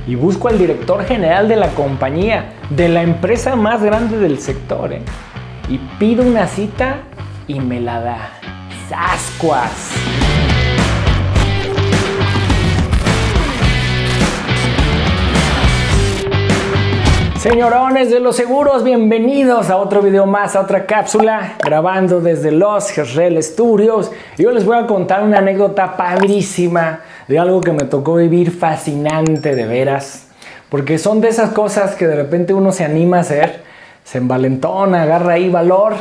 y busco al director general de la compañía, de la empresa más grande del sector, y pido una cita y me la da. ¡Sascuas! Señorones de los seguros, bienvenidos a otro video más, a otra cápsula, grabando desde los Jezreel Studios. Y yo les voy a contar una anécdota padrísima de algo que me tocó vivir, fascinante de veras. Porque son de esas cosas que de repente uno se anima a hacer, se envalentona, agarra ahí valor.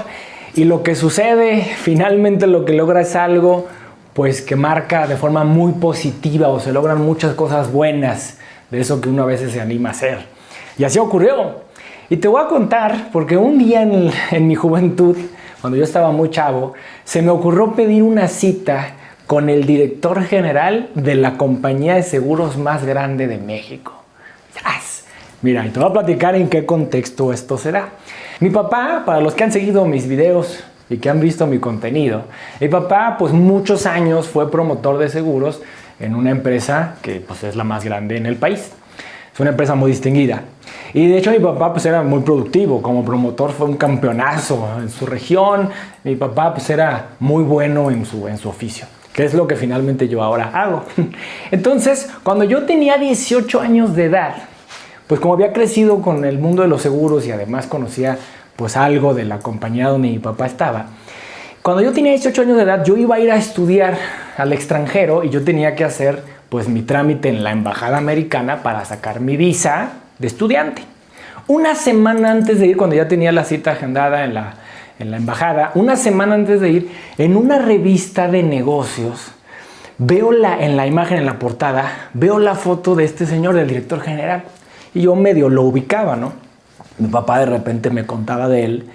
Y lo que sucede, finalmente lo que logra es algo pues que marca de forma muy positiva, o se logran muchas cosas buenas de eso que uno a veces se anima a hacer. Y así ocurrió. Y te voy a contar, porque un día en mi juventud, cuando yo estaba muy chavo, se me ocurrió pedir una cita con el director general de la compañía de seguros más grande de México. ¡Zas! Mira, y te voy a platicar en qué contexto esto será. Mi papá, para los que han seguido mis videos y que han visto mi contenido, mi papá pues muchos años fue promotor de seguros en una empresa que pues es la más grande en el país. Es una empresa muy distinguida. Y de hecho mi papá pues era muy productivo, como promotor fue un campeonazo en su región. Mi papá pues era muy bueno en su oficio, que es lo que finalmente yo ahora hago. Entonces, cuando yo tenía 18 años de edad, pues como había crecido con el mundo de los seguros y además conocía pues algo de la compañía donde mi papá estaba, cuando yo tenía 18 años de edad yo iba a ir a estudiar al extranjero y yo tenía que hacer pues mi trámite en la embajada americana para sacar mi visa de estudiante. Una semana antes de ir, cuando ya tenía la cita agendada en la embajada, una semana antes de ir, en una revista de negocios, veo en la imagen, en la portada, veo la foto de este señor, del director general, y yo medio lo ubicaba, ¿no? Mi papá de repente me contaba de él,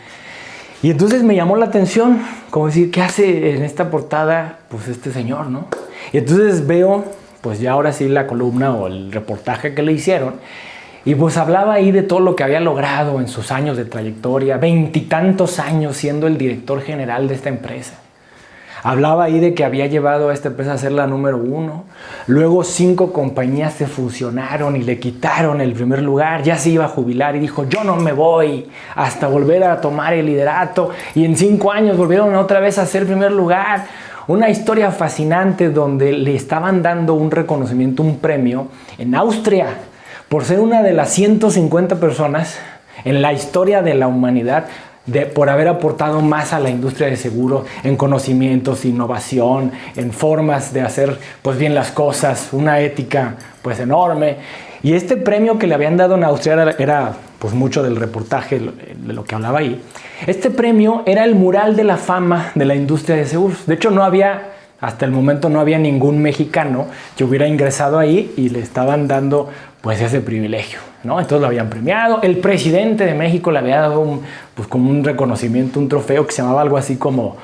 y entonces me llamó la atención, como decir, ¿qué hace en esta portada pues este señor, no? Y entonces veo, pues ya ahora sí la columna o el reportaje que le hicieron, y pues hablaba ahí de todo lo que había logrado en sus años de trayectoria, 20 y tantos años siendo el director general de esta empresa. Hablaba ahí de que había llevado a esta empresa a ser la número 1. Luego 5 compañías se fusionaron y le quitaron el primer lugar. Ya se iba a jubilar y dijo, yo no me voy hasta volver a tomar el liderato. Y en 5 años volvieron otra vez a ser primer lugar. Una historia fascinante donde le estaban dando un reconocimiento, un premio en Austria, por ser una de las 150 personas en la historia de la humanidad por haber aportado más a la industria de seguro en conocimientos, innovación, en formas de hacer pues bien las cosas, una ética pues enorme. Y este premio que le habían dado en Austria era pues mucho del reportaje de lo que hablaba ahí. Este premio era el mural de la fama de la industria de seguros. De hecho hasta el momento no había ningún mexicano que hubiera ingresado ahí y le estaban dando pues ese privilegio, ¿no? Entonces lo habían premiado. El presidente de México le había dado pues como un reconocimiento, un trofeo que se llamaba algo así como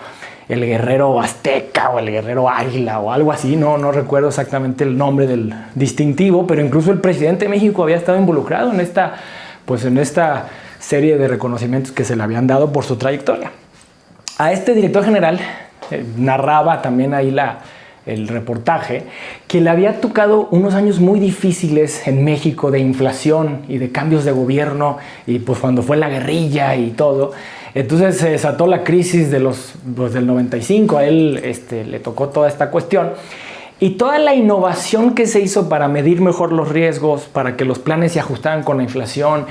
el guerrero azteca o el guerrero águila o algo así. No recuerdo exactamente el nombre del distintivo, pero incluso el presidente de México había estado involucrado en esta serie de reconocimientos que se le habían dado por su trayectoria. A este director general narraba también ahí el reportaje, que le había tocado unos años muy difíciles en México de inflación y de cambios de gobierno, y pues cuando fue la guerrilla y todo. Entonces se desató la crisis del 95, a él le tocó toda esta cuestión. Y toda la innovación que se hizo para medir mejor los riesgos, para que los planes se ajustaran con la inflación,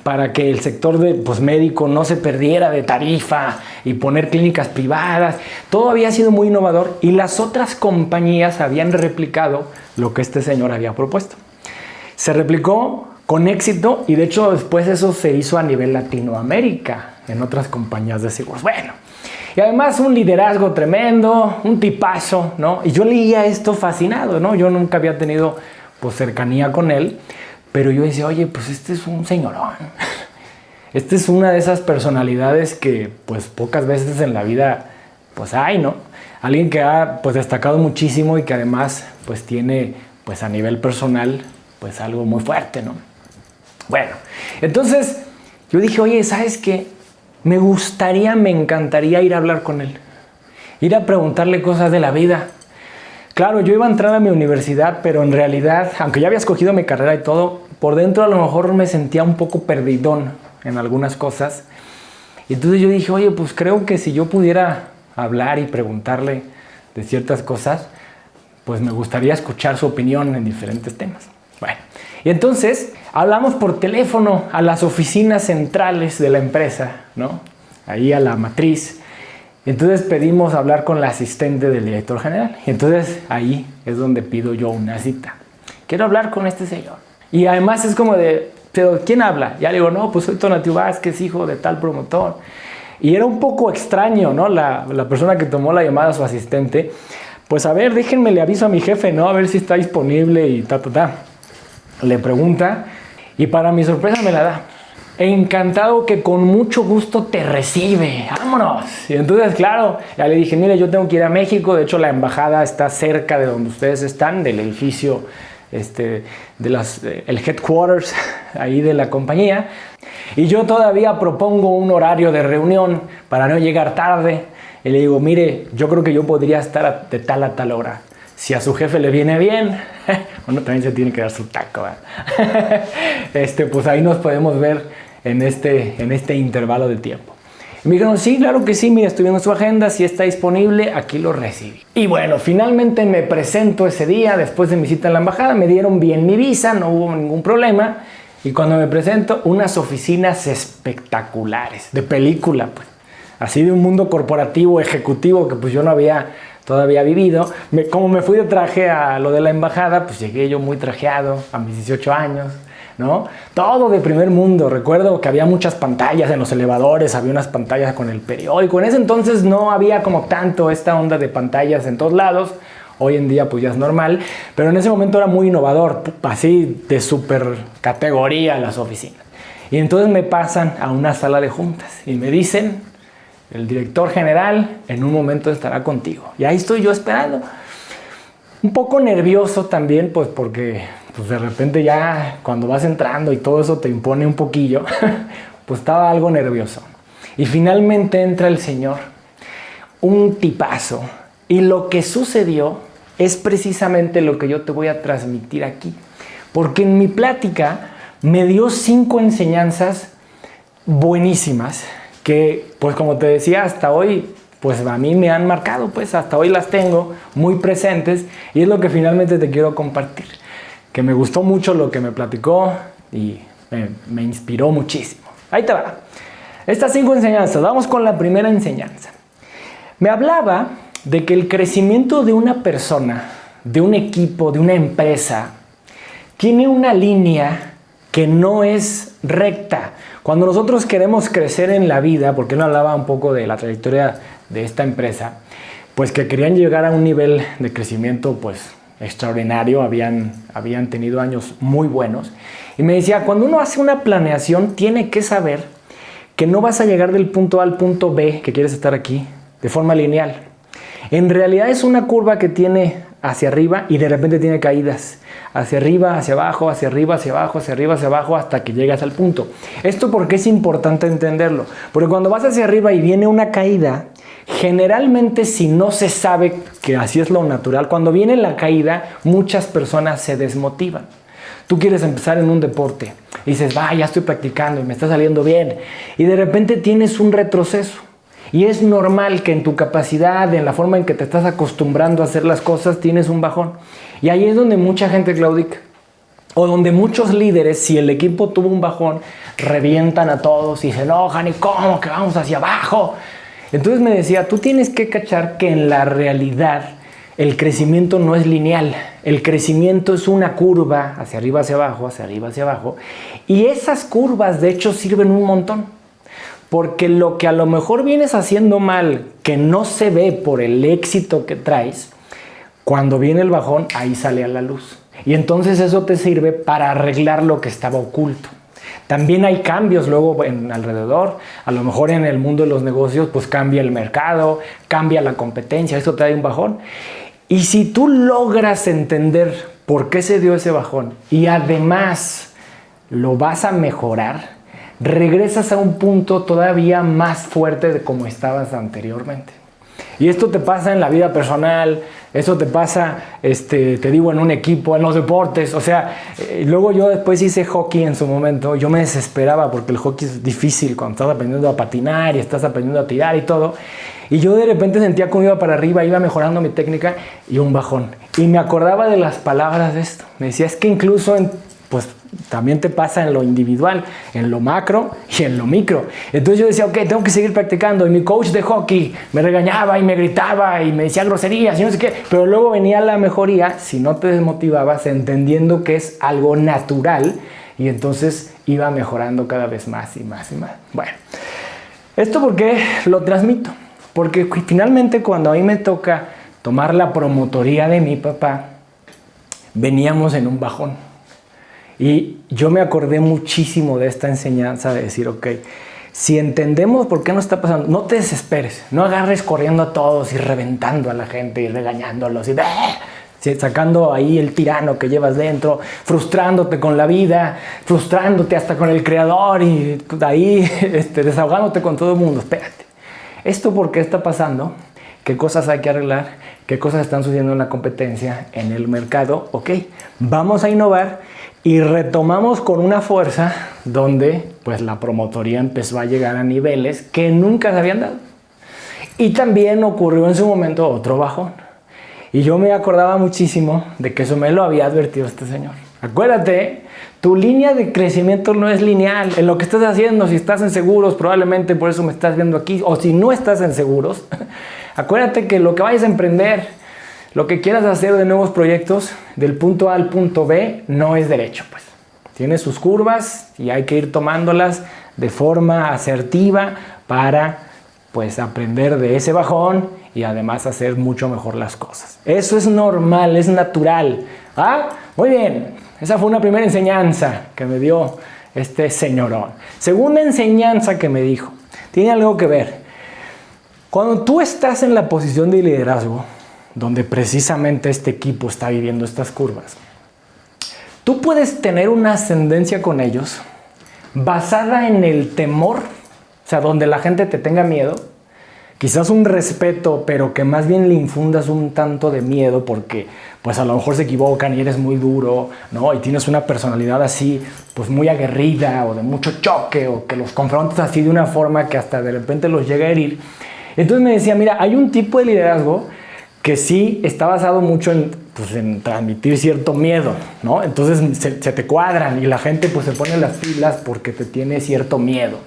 para que el sector médico no se perdiera de tarifa y poner clínicas privadas, todo había sido muy innovador y las otras compañías habían replicado lo que este señor había propuesto. Se replicó con éxito y de hecho después eso se hizo a nivel Latinoamérica en otras compañías de seguros. Bueno, y además un liderazgo tremendo, un tipazo, ¿no? Y yo leía esto fascinado, ¿no? Yo nunca había tenido cercanía con él. Pero yo decía, oye, pues este es un señorón. Este es una de esas personalidades que pues pocas veces en la vida pues hay, ¿no? Alguien que ha pues destacado muchísimo y que además pues tiene pues a nivel personal pues algo muy fuerte, ¿no? Bueno, entonces yo dije, oye, ¿sabes qué? Me encantaría ir a hablar con él. Ir a preguntarle cosas de la vida. claro, yo iba a entrar a mi universidad, pero en realidad, aunque ya había escogido mi carrera y todo, por dentro a lo mejor me sentía un poco perdidón en algunas cosas. Y entonces yo dije, oye, pues creo que si yo pudiera hablar y preguntarle de ciertas cosas, pues me gustaría escuchar su opinión en diferentes temas. Bueno, y entonces hablamos por teléfono a las oficinas centrales de la empresa, ¿no? Ahí a la matriz. Entonces pedimos hablar con la asistente del director general. Y entonces ahí es donde pido yo una cita. Quiero hablar con este señor. Y además es como de, ¿pero quién habla? Ya le digo, no, pues soy Tonatiuh Vázquez, hijo de tal promotor. Y era un poco extraño, ¿no? La persona que tomó la llamada, su asistente. Pues a ver, déjenme, le aviso a mi jefe, ¿no? A ver si está disponible y Le pregunta y para mi sorpresa me la da. Encantado, que con mucho gusto te recibe. ¡Vámonos! Y entonces, claro, ya le dije, mire, yo tengo que ir a México. De hecho, la embajada está cerca de donde ustedes están, del edificio, el headquarters ahí de la compañía. Y yo todavía propongo un horario de reunión para no llegar tarde. Y le digo, mire, yo creo que yo podría estar de tal a tal hora. Si a su jefe le viene bien, bueno, también se tiene que dar su taco, pues ahí nos podemos ver en este intervalo de tiempo. Y me dijeron, sí, claro que sí, mira, estoy viendo su agenda, si está disponible, aquí lo recibí. Y bueno, finalmente me presento ese día, después de mi cita en la embajada, me dieron bien mi visa, no hubo ningún problema. Y cuando me presento, unas oficinas espectaculares, de película, pues. Así de un mundo corporativo, ejecutivo, que pues yo no había todavía vivido. Como me fui de traje a lo de la embajada, pues llegué yo muy trajeado a mis 18 años, ¿no? Todo de primer mundo. Recuerdo que había muchas pantallas en los elevadores, había unas pantallas con el periódico. En ese entonces no había como tanto esta onda de pantallas en todos lados. Hoy en día pues ya es normal, pero en ese momento era muy innovador, así de súper categoría las oficinas. Y entonces me pasan a una sala de juntas y me dicen, el director general en un momento estará contigo. Y ahí estoy yo esperando. Un poco nervioso también, pues porque pues de repente ya cuando vas entrando y todo eso te impone un poquillo, pues estaba algo nervioso. Y finalmente entra el señor, un tipazo. Y lo que sucedió es precisamente lo que yo te voy a transmitir aquí. Porque en mi plática me dio 5 enseñanzas buenísimas que, pues como te decía, hasta hoy, pues a mí me han marcado, pues hasta hoy las tengo muy presentes y es lo que finalmente te quiero compartir. Que me gustó mucho lo que me platicó y me inspiró muchísimo. Ahí te va. Estas 5 enseñanzas, vamos con la primera enseñanza. Me hablaba de que el crecimiento de una persona, de un equipo, de una empresa, tiene una línea que no es recta. Cuando nosotros queremos crecer en la vida, porque él hablaba un poco de la trayectoria de esta empresa, pues que querían llegar a un nivel de crecimiento pues extraordinario, habían tenido años muy buenos. Y me decía, cuando uno hace una planeación, tiene que saber que no vas a llegar del punto A al punto B, que quieres estar aquí, de forma lineal. En realidad es una curva que tiene hacia arriba y de repente tiene caídas. Hacia arriba, hacia abajo, hacia arriba, hacia abajo, hacia arriba, hacia abajo, hasta que llegas al punto. Esto porque es importante entenderlo. Porque cuando vas hacia arriba y viene una caída, generalmente si no se sabe que así es lo natural, cuando viene la caída, muchas personas se desmotivan. Tú quieres empezar en un deporte y dices, ya estoy practicando y me está saliendo bien. Y de repente tienes un retroceso. Y es normal que en tu capacidad, en la forma en que te estás acostumbrando a hacer las cosas, tienes un bajón. Y ahí es donde mucha gente claudica. O donde muchos líderes, si el equipo tuvo un bajón, revientan a todos y se enojan. ¿Y cómo que vamos hacia abajo? Entonces me decía, tú tienes que cachar que en la realidad el crecimiento no es lineal. El crecimiento es una curva hacia arriba, hacia abajo, hacia arriba, hacia abajo. Y esas curvas, de hecho, sirven un montón. Porque lo que a lo mejor vienes haciendo mal, que no se ve por el éxito que traes, cuando viene el bajón, ahí sale a la luz. Y entonces eso te sirve para arreglar lo que estaba oculto. También hay cambios luego alrededor. A lo mejor en el mundo de los negocios, pues cambia el mercado, cambia la competencia, eso trae un bajón. Y si tú logras entender por qué se dio ese bajón y además lo vas a mejorar, regresas a un punto todavía más fuerte de como estabas anteriormente. Y esto te pasa en la vida personal, esto te pasa, te digo, en un equipo, en los deportes. O sea, luego yo después hice hockey en su momento. Yo me desesperaba porque el hockey es difícil cuando estás aprendiendo a patinar y estás aprendiendo a tirar y todo. Y yo de repente sentía como iba para arriba, iba mejorando mi técnica y un bajón. Y me acordaba de las palabras de esto. Me decía, es que incluso pues también te pasa en lo individual, en lo macro y en lo micro. Entonces yo decía, ok, tengo que seguir practicando. Y mi coach de hockey me regañaba y me gritaba y me decía groserías y no sé qué. Pero luego venía la mejoría, si no te desmotivabas, entendiendo que es algo natural. Y entonces iba mejorando cada vez más y más y más. Bueno, ¿esto por qué lo transmito? Porque finalmente cuando a mí me toca tomar la promotoría de mi papá, veníamos en un bajón. Y yo me acordé muchísimo de esta enseñanza de decir, ok, si entendemos por qué nos está pasando, no te desesperes, no agarres corriendo a todos y reventando a la gente y regañándolos y sacando ahí el tirano que llevas dentro, frustrándote con la vida, frustrándote hasta con el creador y ahí desahogándote con todo el mundo. Espérate, ¿esto por qué está pasando? ¿Qué cosas hay que arreglar? ¿Qué cosas están sucediendo en la competencia, en el mercado? Ok, vamos a innovar. Y retomamos con una fuerza donde pues la promotoría empezó a llegar a niveles que nunca se habían dado. Y también ocurrió en su momento otro bajón. Y yo me acordaba muchísimo de que eso me lo había advertido este señor. Acuérdate, tu línea de crecimiento no es lineal. En lo que estás haciendo, si estás en seguros, probablemente por eso me estás viendo aquí. O si no estás en seguros, acuérdate que lo que vayas a emprender, lo que quieras hacer de nuevos proyectos, del punto A al punto B, no es derecho, pues. Tiene sus curvas y hay que ir tomándolas de forma asertiva para, pues, aprender de ese bajón y además hacer mucho mejor las cosas. Eso es normal, es natural. ¿Ah? Muy bien. Esa fue una primera enseñanza que me dio este señorón. Segunda enseñanza que me dijo. Tiene algo que ver. Cuando tú estás en la posición de liderazgo, donde precisamente este equipo está viviendo estas curvas, tú puedes tener una ascendencia con ellos basada en el temor, o sea, donde la gente te tenga miedo, quizás un respeto, pero que más bien le infundas un tanto de miedo porque pues a lo mejor se equivocan y eres muy duro, ¿no? Y tienes una personalidad así, pues muy aguerrida o de mucho choque o que los confrontas así de una forma que hasta de repente los llega a herir. Entonces me decía, mira, hay un tipo de liderazgo que sí está basado mucho en transmitir cierto miedo, ¿no? Entonces se te cuadran y la gente pues se pone las pilas porque te tiene cierto miedo.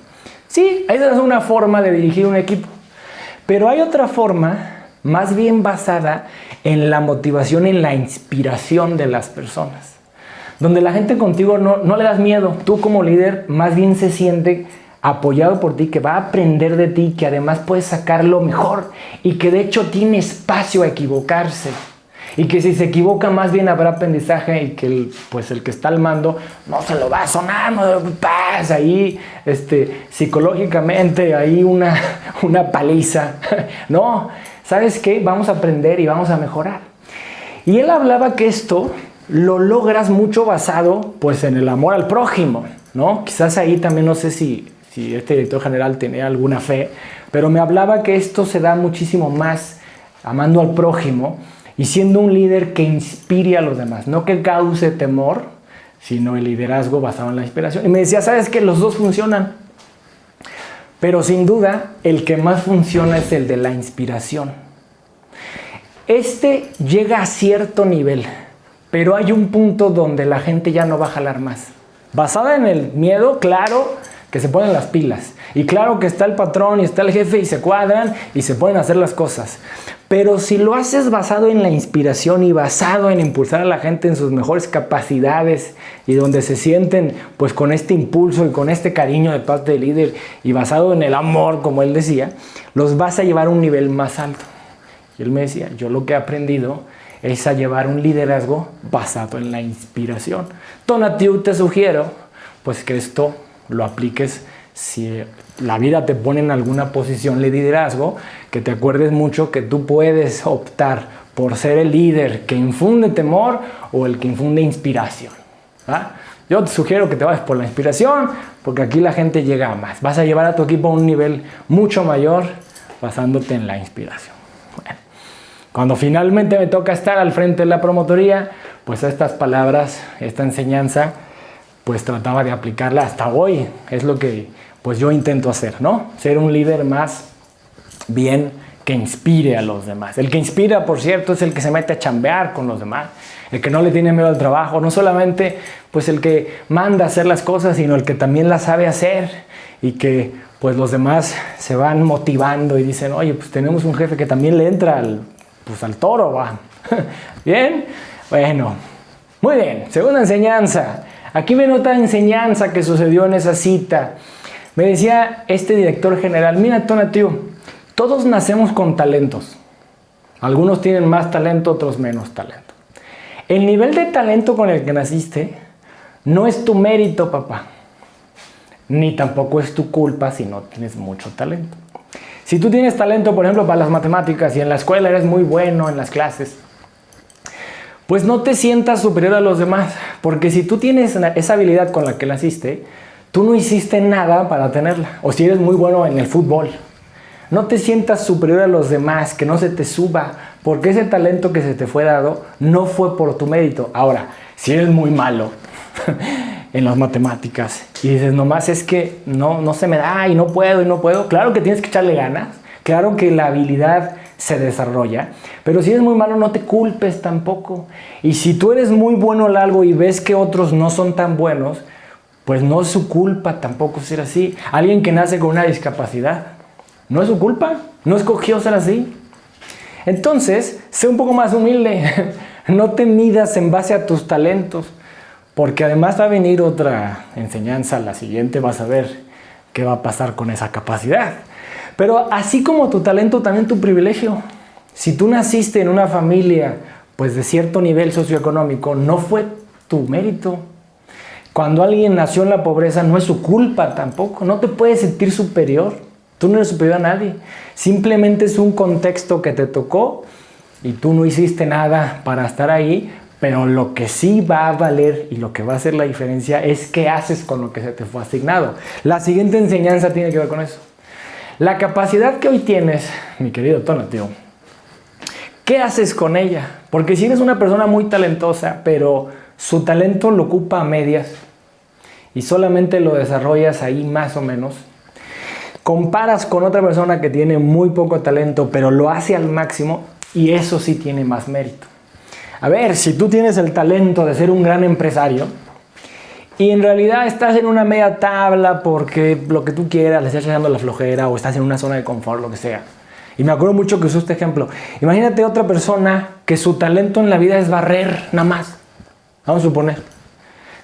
Sí, esa es una forma de dirigir un equipo. Pero hay otra forma más bien basada en la motivación, en la inspiración de las personas. Donde la gente contigo no le das miedo. Tú como líder más bien se siente apoyado por ti, que va a aprender de ti, que además puedes sacar lo mejor y que de hecho tiene espacio a equivocarse. Y que si se equivoca más bien habrá aprendizaje y que el que está al mando no se lo va a sonar, no pasa ahí psicológicamente ahí una paliza. No, ¿sabes qué? Vamos a aprender y vamos a mejorar. Y él hablaba que esto lo logras mucho basado pues en el amor al prójimo, ¿no? Quizás ahí también no sé si este director general tenía alguna fe, pero me hablaba que esto se da muchísimo más amando al prójimo y siendo un líder que inspire a los demás, no que cause temor, sino el liderazgo basado en la inspiración. Y me decía, ¿sabes qué? Los dos funcionan, pero sin duda el que más funciona es el de la inspiración. Llega a cierto nivel, pero hay un punto donde la gente ya no va a jalar más. Basada en el miedo, claro, que se ponen las pilas. Y claro que está el patrón y está el jefe y se cuadran y se pueden hacer las cosas. Pero si lo haces basado en la inspiración y basado en impulsar a la gente en sus mejores capacidades y donde se sienten pues con este impulso y con este cariño de parte del líder y basado en el amor, como él decía, los vas a llevar a un nivel más alto. Y él me decía, yo lo que he aprendido es a llevar un liderazgo basado en la inspiración. Tonatiu, te sugiero pues que esto lo apliques si la vida te pone en alguna posición de liderazgo, que te acuerdes mucho que tú puedes optar por ser el líder que infunde temor o el que infunde inspiración. ¿Ah? Yo te sugiero que te vayas por la inspiración, porque aquí la gente llega a más. Vas a llevar a tu equipo a un nivel mucho mayor basándote en la inspiración. Cuando finalmente me toca estar al frente de la promotoría, pues estas palabras, esta enseñanza, pues trataba de aplicarla hasta hoy. Es lo que pues yo intento hacer, ¿no? Ser un líder más bien que inspire a los demás. El que inspira, por cierto, es el que se mete a chambear con los demás, el que no le tiene miedo al trabajo, no solamente pues el que manda a hacer las cosas, sino el que también las sabe hacer y que pues los demás se van motivando y dicen, oye, pues tenemos un jefe que también le entra al toro, va. ¿Bien? Bueno, muy bien. Segunda enseñanza. Aquí viene otra enseñanza que sucedió en esa cita. Me decía este director general, mira, Tonatiuh, todos nacemos con talentos. Algunos tienen más talento, otros menos talento. El nivel de talento con el que naciste no es tu mérito, papá. Ni tampoco es tu culpa si no tienes mucho talento. Si tú tienes talento, por ejemplo, para las matemáticas y en la escuela eres muy bueno en las clases, pues no te sientas superior a los demás, porque si tú tienes esa habilidad con la que naciste, tú no hiciste nada para tenerla. O si eres muy bueno en el fútbol, no te sientas superior a los demás, que no se te suba, porque ese talento que se te fue dado no fue por tu mérito. Ahora, si eres muy malo en las matemáticas y dices, nomás es que no se me da y no puedo, claro que tienes que echarle ganas, claro que la habilidad se desarrolla, pero si eres muy malo no te culpes tampoco. Y si tú eres muy bueno en algo y ves que otros no son tan buenos, pues no es su culpa tampoco ser así. Alguien que nace con una discapacidad, no es su culpa, no escogió ser así. Entonces, sé un poco más humilde, no te midas en base a tus talentos, porque además va a venir otra enseñanza, la siguiente vas a ver qué va a pasar con esa capacidad. Pero así como tu talento, también tu privilegio. Si tú naciste en una familia pues de cierto nivel socioeconómico, no fue tu mérito. Cuando alguien nació en la pobreza no es su culpa tampoco, no te puedes sentir superior. Tú no eres superior a nadie. Simplemente es un contexto que te tocó y tú no hiciste nada para estar ahí, pero lo que sí va a valer y lo que va a hacer la diferencia es qué haces con lo que se te fue asignado. La siguiente enseñanza tiene que ver con eso. La capacidad que hoy tienes, mi querido Tonatiuh, ¿qué haces con ella? Porque si eres una persona muy talentosa, pero su talento lo ocupa a medias y solamente lo desarrollas ahí más o menos, comparas con otra persona que tiene muy poco talento, pero lo hace al máximo y eso sí tiene más mérito. A ver, si tú tienes el talento de ser un gran empresario y en realidad estás en una media tabla porque lo que tú quieras, le estás echando la flojera o estás en una zona de confort, lo que sea. Y me acuerdo mucho que usé este ejemplo. Imagínate otra persona que su talento en la vida es barrer nada más. Vamos a suponer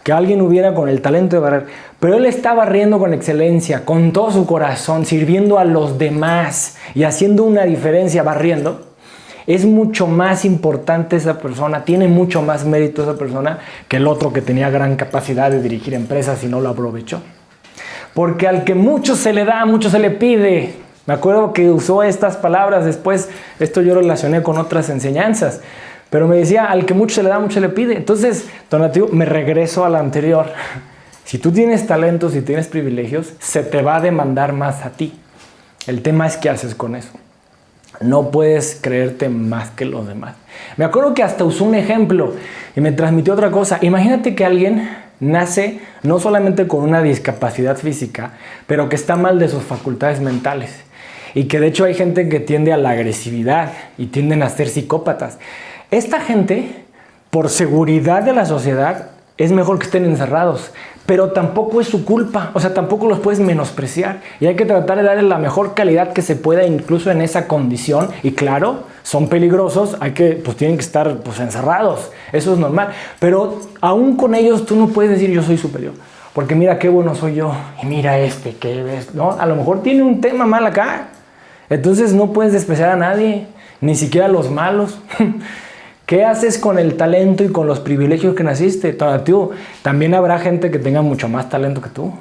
que alguien hubiera con el talento de barrer, pero él está barriendo con excelencia, con todo su corazón, sirviendo a los demás y haciendo una diferencia barriendo. Es mucho más importante esa persona, tiene mucho más mérito esa persona que el otro que tenía gran capacidad de dirigir empresas y no lo aprovechó. Porque al que mucho se le da, mucho se le pide. Me acuerdo que usó estas palabras después, esto yo lo relacioné con otras enseñanzas, pero me decía, al que mucho se le da, mucho se le pide. Entonces, Tonatiuh, me regreso a la anterior. Si tú tienes talentos y tienes privilegios, se te va a demandar más a ti. El tema es qué haces con eso. No puedes creerte más que los demás. Me acuerdo que hasta usó un ejemplo y me transmitió otra cosa. Imagínate que alguien nace no solamente con una discapacidad física, pero que está mal de sus facultades mentales. Y que de hecho hay gente que tiende a la agresividad y tienden a ser psicópatas. Esta gente, por seguridad de la sociedad, es mejor que estén encerrados. Pero tampoco es su culpa, o sea, tampoco los puedes menospreciar. Y hay que tratar de darles la mejor calidad que se pueda, incluso en esa condición. Y claro, son peligrosos, tienen que estar encerrados. Eso es normal. Pero aún con ellos tú no puedes decir yo soy superior. Porque mira qué bueno soy yo. Y mira qué ves, ¿no? A lo mejor tiene un tema mal acá. Entonces no puedes despreciar a nadie, ni siquiera a los malos. ¿Qué haces con el talento y con los privilegios que naciste? Tonatiuh, también habrá gente que tenga mucho más talento que tú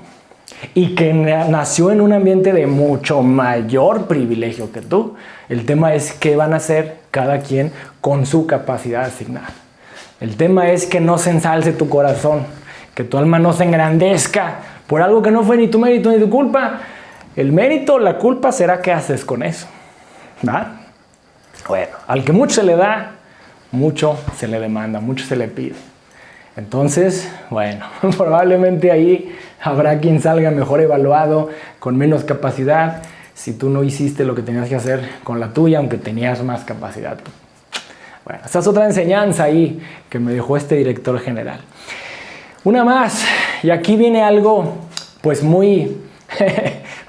y que nació en un ambiente de mucho mayor privilegio que tú. El tema es qué van a hacer cada quien con su capacidad asignada. El tema es que no se ensalce tu corazón, que tu alma no se engrandezca por algo que no fue ni tu mérito ni tu culpa. El mérito, la culpa será qué haces con eso, ¿verdad? Bueno, al que mucho se le da, mucho se le demanda, mucho se le pide. Entonces, bueno, probablemente ahí habrá quien salga mejor evaluado, con menos capacidad, si tú no hiciste lo que tenías que hacer con la tuya, aunque tenías más capacidad. Bueno, esa es otra enseñanza ahí que me dejó este director general. Una más, y aquí viene algo pues muy,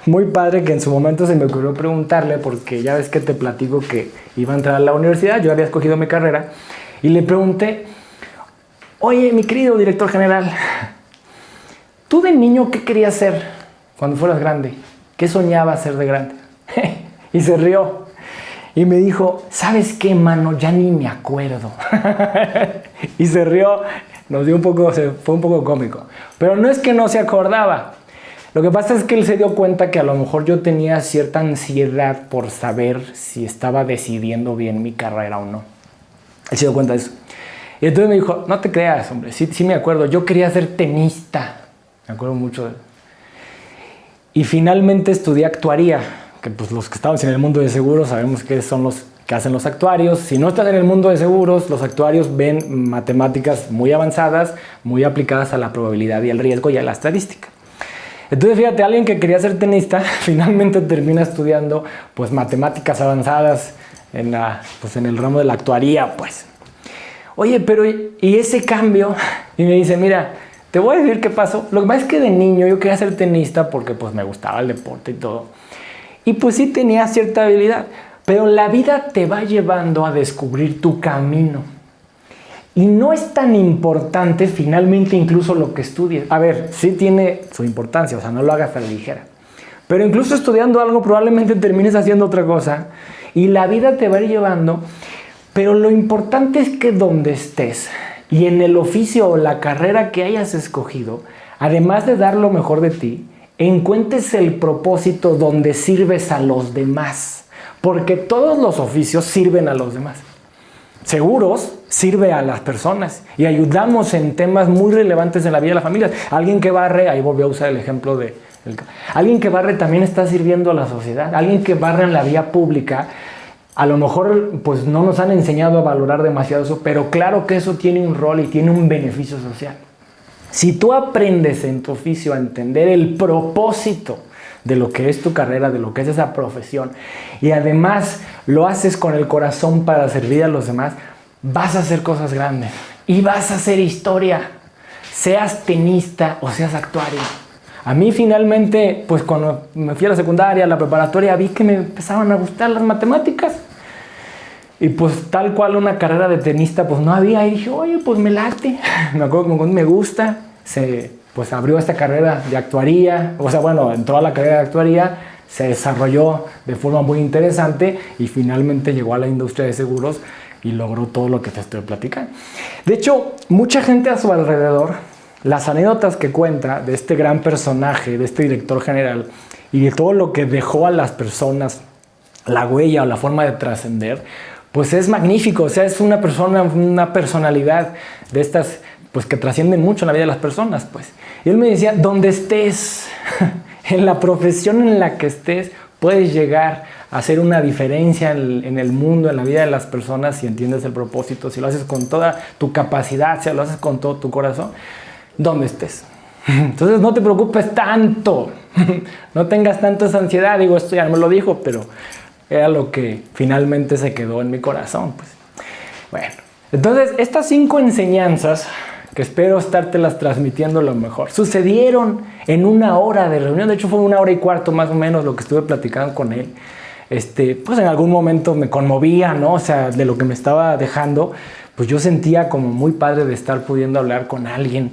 muy padre que en su momento se me ocurrió preguntarle, porque ya ves que te platico que iba a entrar a la universidad, yo había escogido mi carrera, y le pregunté, oye, mi querido director general, ¿tú de niño qué querías ser cuando fueras grande? ¿Qué soñabas ser de grande? Y se rió. Y me dijo, ¿sabes qué, mano? Ya ni me acuerdo. Y se rió. Fue un poco cómico. Pero no es que no se acordaba. Lo que pasa es que él se dio cuenta que a lo mejor yo tenía cierta ansiedad por saber si estaba decidiendo bien mi carrera o no. Él se dio cuenta de eso. Y entonces me dijo, no te creas, hombre, sí me acuerdo. Yo quería ser tenista. Me acuerdo mucho de él. Y finalmente estudié actuaría, que pues los que estamos en el mundo de seguros sabemos que son los que hacen los actuarios. Si no estás en el mundo de seguros, los actuarios ven matemáticas muy avanzadas, muy aplicadas a la probabilidad y al riesgo y a la estadística. Entonces fíjate, alguien que quería ser tenista finalmente termina estudiando pues matemáticas avanzadas en el ramo de la actuaría, pues. Oye, pero ¿y ese cambio? Y me dice, mira, te voy a decir qué pasó. Lo que pasa es que de niño yo quería ser tenista porque pues me gustaba el deporte y todo. Y pues sí tenía cierta habilidad. Pero la vida te va llevando a descubrir tu camino. Y no es tan importante finalmente incluso lo que estudies. A ver, sí tiene su importancia, o sea, no lo hagas a la ligera. Pero incluso estudiando algo probablemente termines haciendo otra cosa. Y la vida te va a ir llevando. Pero lo importante es que donde estés y en el oficio o la carrera que hayas escogido, además de dar lo mejor de ti, encuentres el propósito donde sirves a los demás. Porque todos los oficios sirven a los demás. Seguros sirve a las personas y ayudamos en temas muy relevantes en la vida de las familias. Alguien que barre, ahí volví a usar el ejemplo de... Alguien que barre también está sirviendo a la sociedad. Alguien que barre en la vía pública, a lo mejor pues no nos han enseñado a valorar demasiado eso, pero claro que eso tiene un rol y tiene un beneficio social. Si tú aprendes en tu oficio a entender el propósito de lo que es tu carrera, de lo que es esa profesión, y además lo haces con el corazón para servir a los demás, vas a hacer cosas grandes y vas a hacer historia, seas tenista o seas actuario. A mí finalmente, pues cuando me fui a la secundaria, a la preparatoria, vi que me empezaban a gustar las matemáticas. Y pues tal cual una carrera de tenista pues no había. Y dije, oye, pues me late. Me acuerdo que me gusta. Pues abrió esta carrera de actuaría. O sea, bueno, entró a la carrera de actuaría. Se desarrolló de forma muy interesante. Y finalmente llegó a la industria de seguros. Y logró todo lo que te estoy platicando. De hecho, mucha gente a su alrededor, las anécdotas que cuenta de este gran personaje, de este director general. Y de todo lo que dejó a las personas, la huella o la forma de trascender, pues es magnífico. O sea, es una persona, una personalidad de estas pues que trascienden mucho en la vida de las personas, pues. Y él me decía, donde estés, en la profesión en la que estés, puedes llegar a hacer una diferencia en el mundo, en la vida de las personas, si entiendes el propósito, si lo haces con toda tu capacidad, si lo haces con todo tu corazón, donde estés. Entonces no te preocupes tanto, no tengas tanta esa ansiedad. Digo, esto ya no me lo dijo, pero era lo que finalmente se quedó en mi corazón, pues. Bueno, entonces estas 5 enseñanzas que espero estártelas transmitiendo lo mejor, sucedieron en 1 hora de reunión. De hecho fue 1 hora y cuarto más o menos lo que estuve platicando con él. Pues en algún momento me conmovía, ¿no? O sea, de lo que me estaba dejando, pues yo sentía como muy padre de estar pudiendo hablar con alguien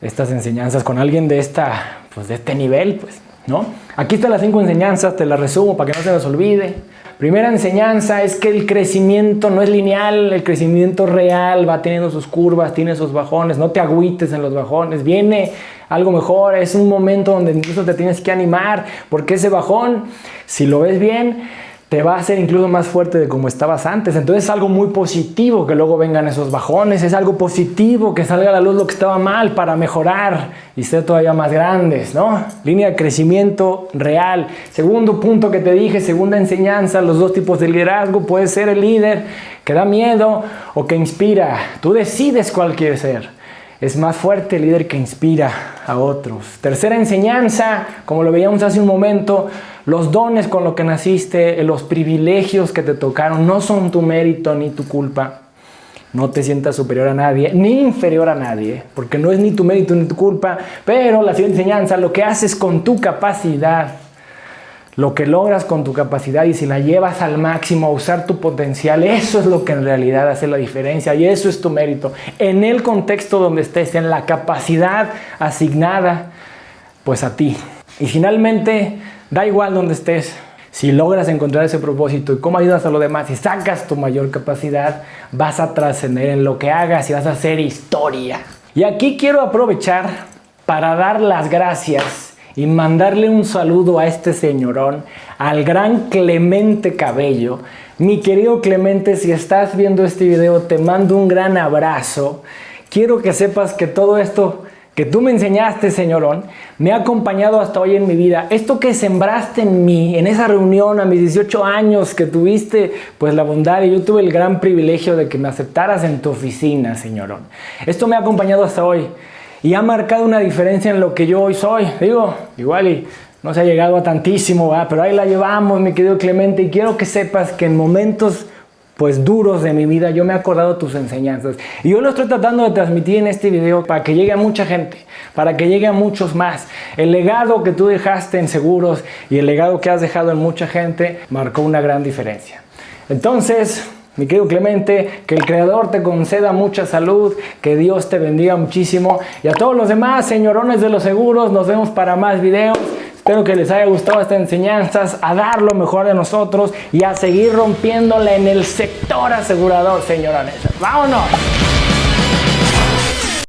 estas enseñanzas, con alguien de este nivel, pues, ¿no? Aquí están las 5 enseñanzas, te las resumo para que no se nos olvide. Primera enseñanza es que el crecimiento no es lineal, el crecimiento real va teniendo sus curvas, tiene sus bajones, no te agüites en los bajones, viene algo mejor, es un momento donde incluso te tienes que animar, porque ese bajón, si lo ves bien, te va a hacer incluso más fuerte de como estabas antes. Entonces es algo muy positivo que luego vengan esos bajones, es algo positivo que salga a la luz lo que estaba mal para mejorar y ser todavía más grandes, ¿no? Línea de crecimiento real. Segundo punto que te dije, segunda enseñanza, los dos tipos de liderazgo. Puede ser el líder que da miedo o que inspira. Tú decides cuál quieres ser. Es más fuerte el líder que inspira a otros. Tercera enseñanza, como lo veíamos hace un momento, los dones con los que naciste, los privilegios que te tocaron, no son tu mérito ni tu culpa. No te sientas superior a nadie, ni inferior a nadie, porque no es ni tu mérito ni tu culpa. Pero la siguiente enseñanza, lo que haces con tu capacidad, lo que logras con tu capacidad y si la llevas al máximo a usar tu potencial, eso es lo que en realidad hace la diferencia y eso es tu mérito. En el contexto donde estés, en la capacidad asignada, pues a ti. Y finalmente, da igual donde estés, si logras encontrar ese propósito y cómo ayudas a los demás y sacas tu mayor capacidad, vas a trascender en lo que hagas y vas a hacer historia. Y aquí quiero aprovechar para dar las gracias y mandarle un saludo a este señorón, al gran Clemente Cabello. Mi querido Clemente, si estás viendo este video, te mando un gran abrazo. Quiero que sepas que todo esto que tú me enseñaste, señorón, me ha acompañado hasta hoy en mi vida. Esto que sembraste en mí, en esa reunión a mis 18 años, que tuviste pues la bondad y yo tuve el gran privilegio de que me aceptaras en tu oficina, señorón. Esto me ha acompañado hasta hoy. Y ha marcado una diferencia en lo que yo hoy soy. Digo, igual y no se ha llegado a tantísimo, ¿verdad? Pero ahí la llevamos, mi querido Clemente. Y quiero que sepas que en momentos pues duros de mi vida yo me he acordado de tus enseñanzas. Y yo lo estoy tratando de transmitir en este video para que llegue a mucha gente, para que llegue a muchos más. El legado que tú dejaste en Seguros y el legado que has dejado en mucha gente marcó una gran diferencia. Entonces, mi querido Clemente, que el Creador te conceda mucha salud, que Dios te bendiga muchísimo. Y a todos los demás señorones de los seguros, nos vemos para más videos. Espero que les haya gustado estas enseñanzas, a dar lo mejor de nosotros y a seguir rompiéndola en el sector asegurador, señorones. ¡Vámonos!